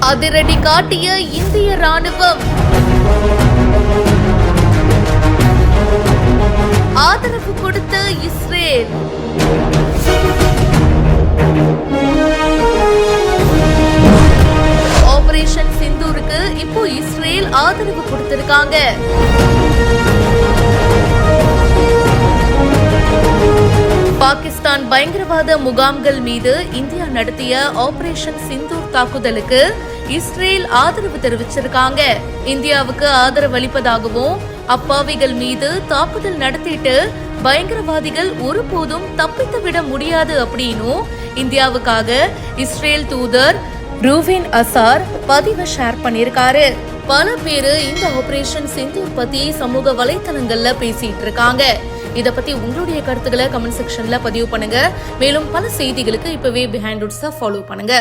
அதிரடி காட்டிய இந்திய ராணுவம். ஆதரவு கொடுத்த இஸ்ரேல். ஆபரேஷன் சிந்தூருக்கு இப்போ இஸ்ரேல் ஆதரவு கொடுத்திருக்காங்க. பாகிஸ்தான் பயங்கரவாத முகாம்கள் மீது இந்தியா நடத்திய ஆபரேஷன் சிந்தூர் தாக்குதலுக்கு இஸ்ரேல் ஆதரவு தெரிவிச்சிருக்காங்க. இந்தியாவுக்கு ஆதரவு அளிப்பதாகவும் அப்பாவிகள் மீது தாக்குதல் நடத்திட்டு பயங்கரவாதிகள் ஒருபோதும் தப்பித்து விட முடியாது அப்படின்னும் இந்தியாவுக்காக இஸ்ரேல் தூதர் ரூவின் அசார் பதிவை ஷேர் பண்ணிருக்காரு. பல பேரு இந்த ஆபரேஷன் சிந்தூர் பத்தி சமூக வலைத்தளங்கள்ல பேசிட்டு இருக்காங்க. இத பத்தி உங்களுடைய கருத்துக்களை கமெண்ட் செக்ஷன்ல பதிவு பண்ணுங்க. மேலும் பல செய்திகளுக்கு இப்பவே பிஹைண்ட் ரூட்ஸை ஃபாலோ பண்ணுங்க.